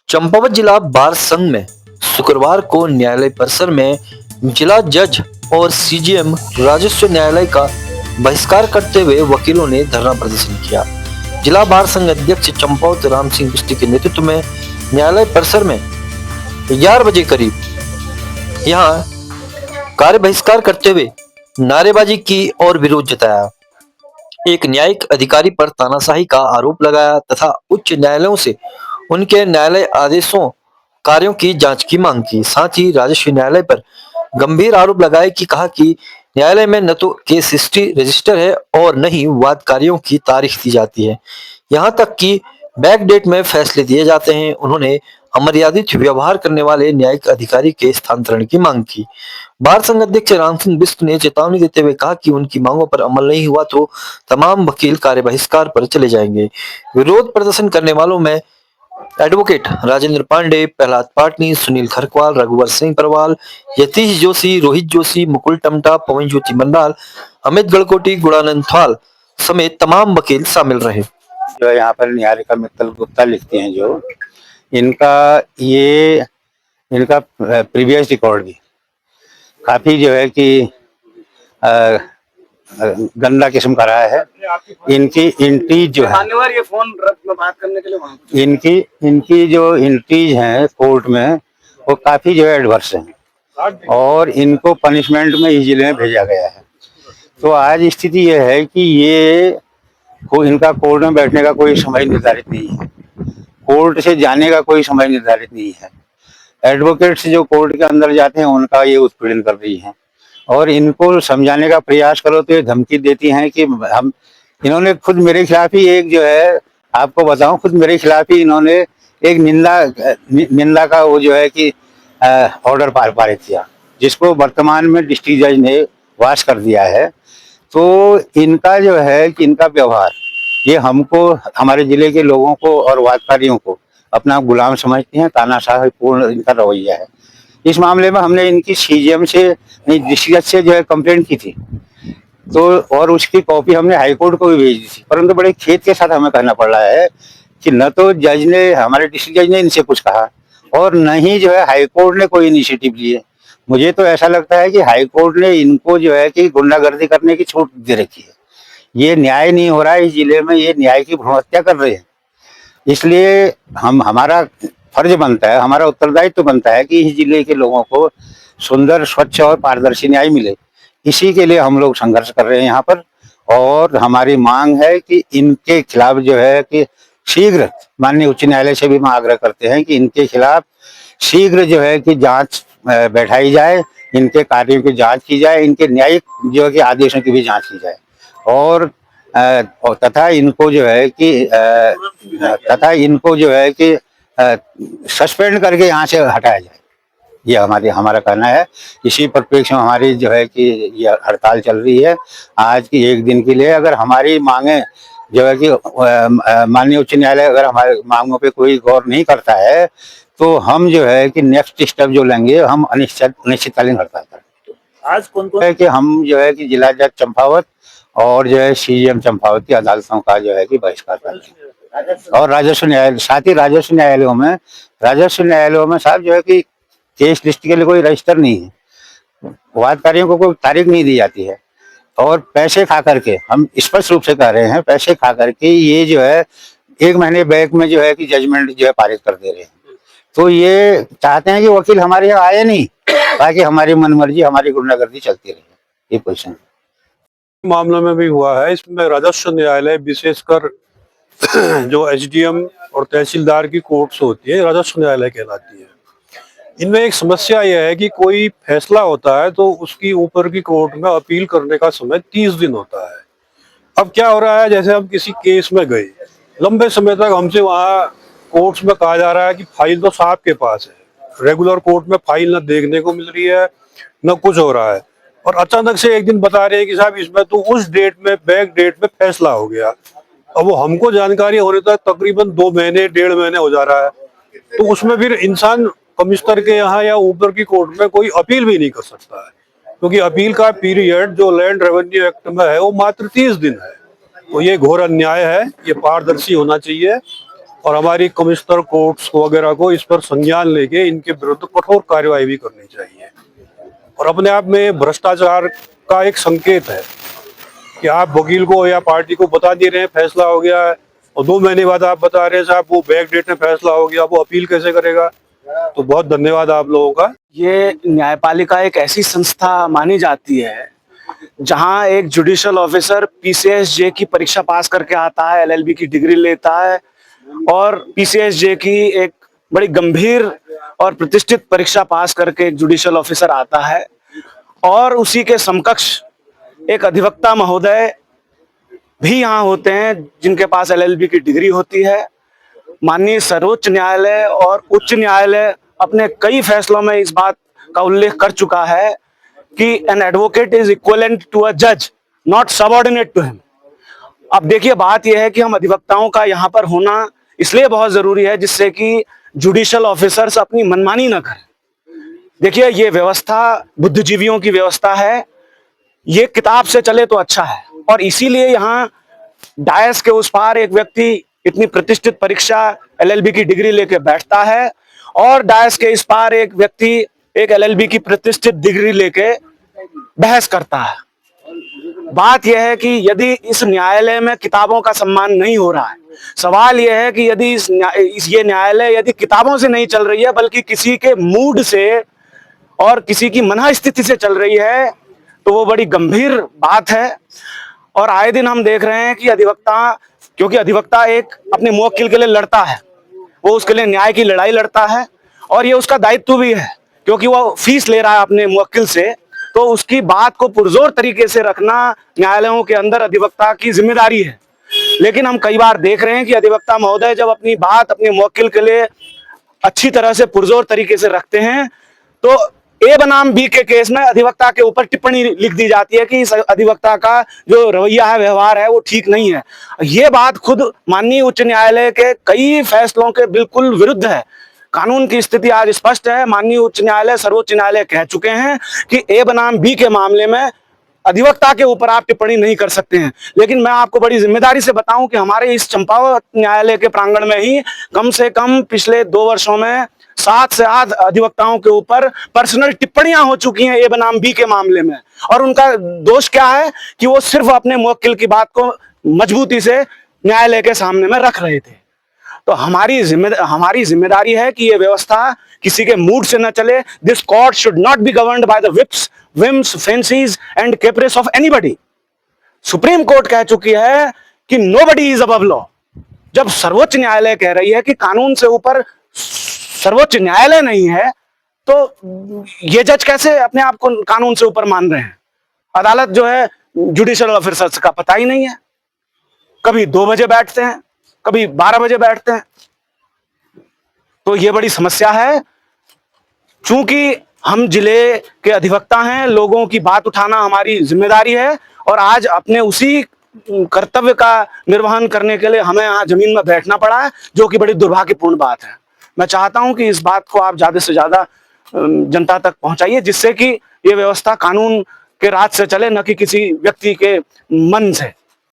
चंपावत जिला बार संघ में शुक्रवार को न्यायालय परिसर में जिला जज और सीजीएम राजस्व न्यायालय का बहिष्कार करते हुए वकीलों ने धरना प्रदर्शन किया। जिला बार संघ अध्यक्ष चंपावत राम सिंह बिष्ट के नेतृत्व में न्यायालय परिसर में 11 बजे करीब यहां कार्य बहिष्कार करते हुए नारेबाजी की और विरोध जताया। एक न्यायिक अधिकारी पर तानाशाही का आरोप लगाया तथा उच्च न्यायालयों से उनके न्यायालय आदेशों कार्यों की जांच की मांग की। साथ ही राजस्व न्यायालय पर गंभीर आरोप लगाए कि कहा कि न्यायालय में न तो केस हिस्ट्री रजिस्टर है और न ही वाद कार्यों की तारीख दी जाती है, यहाँ तक कि बैक डेट में फैसले दिए जाते हैं। उन्होंने अमर्यादित व्यवहार करने वाले न्यायिक अधिकारी के स्थानांतरण की मांग की। बार संघ अध्यक्ष राम सिंह बिष्ट ने चेतावनी देते हुए कहा कि उनकी मांगों पर अमल नहीं हुआ तो तमाम वकील कार्य बहिष्कार पर चले जाएंगे। विरोध प्रदर्शन करने वालों में एडवोकेट राजेंद्र पांडे, प्रहलाद पाटनी, सुनील खरकवाल, रघुवर सिंह परवाल, यतीश जोशी, रोहित जोशी, मुकुल टमटा, पवन ज्योति मंडाल, अमित गड़कोटी, गुणानंद थाल समेत तमाम वकील शामिल रहे। जो यहाँ पर न्यायालय मित्तल गुप्ता लिखते हैं, जो इनका प्रीवियस रिकॉर्ड भी काफी जो है कि गंदा किस्म का रहा है। इनकी इंट्रीज जो है, ये फोन बात करने के लिए इनकी जो इंट्रीज हैं कोर्ट में, वो काफी जो है एडवर्स हैं और इनको पनिशमेंट में इस जिले में भेजा गया है। तो आज स्थिति यह है कि इनका कोर्ट में बैठने का कोई समय निर्धारित नहीं है, कोर्ट से जाने का कोई समय निर्धारित नहीं है। एडवोकेट्स जो कोर्ट के अंदर जाते हैं उनका ये उत्पीड़न कर रही हैं और इनको समझाने का प्रयास करो तो ये धमकी देती हैं कि इन्होंने खुद मेरे खिलाफ ही एक जो है, आपको बताऊं, खुद मेरे खिलाफ ही इन्होंने एक निंदा का वो जो है कि ऑर्डर पारित किया, जिसको वर्तमान में डिस्ट्रिक्ट जज ने वाश कर दिया है। तो इनका जो है कि इनका व्यवहार ये हमको, हमारे जिले के लोगों को और वादकारियों को अपना गुलाम समझते हैं, तानाशाहीपूर्ण इनका रवैया है। इस मामले में हमने इनकी सीजीएम से, डिस्ट्रिक्ट से जो है कंप्लेंट की थी, तो और उसकी कॉपी हमने हाईकोर्ट को भी भेज दी थी, परंतु बड़े खेद के साथ हमें कहना पड़ रहा है कि न तो जज ने, हमारे डिस्ट्रिक्ट जज ने इनसे कुछ कहा और न ही जो है हाईकोर्ट ने कोई इनिशिएटिव लिए। मुझे तो ऐसा लगता है कि हाईकोर्ट ने इनको जो है कि गुंडागर्दी करने की छूट दे रखी है। ये न्याय नहीं हो रहा है इस जिले में, ये न्याय की भ्रूण हत्या कर रहे हैं। इसलिए हमारा फर्ज बनता है, हमारा उत्तरदायित्व बनता है कि इस जिले के लोगों को सुंदर, स्वच्छ और पारदर्शी न्याय मिले। इसी के लिए हम लोग संघर्ष कर रहे हैं यहाँ पर और हमारी मांग है कि इनके खिलाफ जो है कि शीघ्र, माननीय उच्च न्यायालय से भी हम आग्रह करते हैं कि इनके खिलाफ शीघ्र जो है कि जांच बैठाई जाए, इनके कार्यों की जांच की जाए, इनके न्यायिक जो है कि आदेशों की भी जांच की जाए और तथा इनको जो है कि सस्पेंड करके यहाँ से हटाया जाए। ये हमारा कहना है। इसी परिप्रेक्ष्य में हमारी जो है कि ये हड़ताल चल रही है आज की एक दिन के लिए। अगर हमारी मांगे जो है कि माननीय उच्च न्यायालय अगर हमारे मांगों पे कोई गौर नहीं करता है तो हम जो है कि नेक्स्ट स्टेप जो लेंगे, हम अनिश्चितकालीन हड़ताल करेंगे। आज कौन है कि हम जो है कि जिला जज चंपावत और जो है सीजीएम चंपावत की अदालतों का जो है कि बहिष्कार करेंगे और राजस्व न्यायालय, साथ ही राजस्व न्यायालयों में साहब जो है कि केस लिस्ट के लिए कोई रजिस्टर नहीं है, वादकारियों को कोई तारीख नहीं दी जाती है और पैसे खा करके, हम स्पष्ट रूप से कह रहे हैं, पैसे खा करके ये जो है 1 महीने बैक में जो है कि जजमेंट जो है पारित कर दे रहे हैं। तो ये चाहते हैं कि वकील हमारे यहाँ आए नहीं ताकि हमारी मनमर्जी, हमारी गुंडागर्दी चलती रहे। ये क्वेश्चन मामले में भी हुआ है। इसमें राजस्व न्यायालय, विशेषकर जो एसडीएम और तहसीलदार की कोर्ट्स होती है, राजस्व न्यायालय कहलाती है। इनमें एक समस्या यह है कि कोई फैसला होता है तो उसकी ऊपर की कोर्ट में अपील करने का समय 30 दिन होता है। अब क्या हो रहा है, जैसे हम किसी केस में गए, लंबे समय तक हमसे वहाँ कोर्ट्स में कहा जा रहा है कि फाइल तो साहब के पास है, रेगुलर कोर्ट में फाइल न देखने को मिल रही है, न कुछ हो रहा है, और अचानक से एक दिन बता रहे हैं कि साहब इसमें तो उस डेट में, बैक डेट में फैसला हो गया। अब वो हमको जानकारी होने तक तकरीबन 2 महीने, 1.5 महीने हो जा रहा है। तो उसमें फिर इंसान कमिश्नर के यहाँ या ऊपर की कोर्ट में कोई अपील भी नहीं कर सकता है, क्योंकि अपील का पीरियड जो लैंड रेवेन्यू एक्ट में है वो मात्र 30 दिन है। तो ये घोर अन्याय है, ये पारदर्शी होना चाहिए और हमारी कमिश्नर कोर्ट्स वगैरह को इस पर संज्ञान लेके इनके विरुद्ध कठोर कार्यवाही भी करनी चाहिए। और अपने आप में भ्रष्टाचार का एक संकेत है कि आप वकील को या पार्टी को बता दे रहे हैं फैसला हो गया है और 2 महीने बाद आप बता रहे हैं साहब वो बैक डेट में फैसला हो गया, वो अपील कैसे करेगा। तो बहुत धन्यवाद आप लोगों का। ये न्यायपालिका एक ऐसी संस्था मानी जाती है जहां एक जुडिशियल ऑफिसर पीसीएसजे की परीक्षा पास करके आता है, एलएलबी की डिग्री लेता है और पीसीएसजे की एक बड़ी गंभीर और प्रतिष्ठित परीक्षा पास करके एक जुडिशियल ऑफिसर आता है और उसी के समकक्ष एक अधिवक्ता महोदय भी यहाँ होते हैं जिनके पास एलएलबी की डिग्री होती है। माननीय सर्वोच्च न्यायालय और उच्च न्यायालय अपने कई फैसलों में इस बात का उल्लेख कर चुका है कि an advocate is equivalent to a जज, नॉट सबऑर्डिनेट टू हिम। अब देखिए, बात यह है कि हम अधिवक्ताओं का यहाँ पर होना इसलिए बहुत जरूरी है जिससे कि जुडिशियल ऑफिसर्स अपनी मनमानी न करें। देखिए, ये व्यवस्था बुद्धिजीवियों की व्यवस्था है, ये किताब से चले तो अच्छा है और इसीलिए यहाँ डायस के उस पार एक व्यक्ति इतनी प्रतिष्ठित परीक्षा एलएलबी की डिग्री लेके बैठता है और डायस के इस पार एक व्यक्ति एक एलएलबी की प्रतिष्ठित डिग्री लेके बहस करता है। बात यह है कि यदि इस न्यायालय में किताबों का सम्मान नहीं हो रहा है, सवाल यह है कि यदि ये न्यायालय यदि किताबों से नहीं चल रही है बल्कि किसी के मूड से और किसी की मनः स्थिति से चल रही है तो वो बड़ी गंभीर बात है। और आए दिन हम देख रहे हैं कि अधिवक्ता, क्योंकि अधिवक्ता एक अपने मुवक्किल के लिए लड़ता है, वो उसके लिए न्याय की लड़ाई लड़ता है और ये उसका दायित्व भी है क्योंकि वो फीस ले रहा है अपने मुवक्किल से, तो उसकी बात को पुरजोर तरीके से रखना न्यायालयों के अंदर अधिवक्ता की जिम्मेदारी है। लेकिन हम कई बार देख रहे हैं कि अधिवक्ता महोदय जब अपनी बात अपने मुवक्किल के लिए अच्छी तरह से पुरजोर तरीके से रखते हैं तो ए बनाम बी के केस में अधिवक्ता के ऊपर टिप्पणी लिख दी जाती है कि इस अधिवक्ता का जो रवैया है, व्यवहार है, वो ठीक नहीं है। ये बात खुद माननीय उच्च न्यायालय के कई फैसलों के बिल्कुल विरुद्ध है। कानून की स्थिति आज स्पष्ट है। माननीय उच्च न्यायालय, सर्वोच्च न्यायालय कह चुके हैं कि ए बनाम बी के मामले में अधिवक्ता के ऊपर आप टिप्पणी नहीं कर सकते हैं। लेकिन मैं आपको बड़ी जिम्मेदारी से बताऊं कि हमारे इस चंपावत न्यायालय के प्रांगण में ही कम से कम पिछले 2 वर्षों में 7 से 8 अधिवक्ताओं के ऊपर पर्सनल टिप्पणियां हो चुकी हैं ए बनाम बी के मामले में। और उनका दोष क्या है कि वो सिर्फ अपने मुवक्किल की बात को मजबूती से न्यायालय के सामने में रख रहे थे। तो हमारी जिम्मेदारी है कि ये व्यवस्था किसी के मूड से न चले। This court should not be governed by the whims, fancies and caprice of anybody। Supreme court कह चुकी है कि nobody is above law। जब सर्वोच्च न्यायालय कह रही है कि कानून से ऊपर सर्वोच्च न्यायालय नहीं है तो ये जज कैसे अपने आप को कानून से ऊपर मान रहे हैं। अदालत जो है जुडिशियल ऑफिसर्स का पता ही नहीं है, कभी 2 बजे बैठते हैं, कभी 12 बजे बैठते हैं। तो ये बड़ी समस्या है। चूंकि हम जिले के अधिवक्ता हैं, लोगों की बात उठाना हमारी जिम्मेदारी है और आज अपने उसी कर्तव्य का निर्वहन करने के लिए हमें यहाँ जमीन में बैठना पड़ा है, जो कि बड़ी दुर्भाग्यपूर्ण बात है। मैं चाहता हूं कि इस बात को आप ज्यादा से ज्यादा जनता तक पहुंचाइए जिससे कि ये व्यवस्था कानून के राज से चले, न कि किसी व्यक्ति के मन से।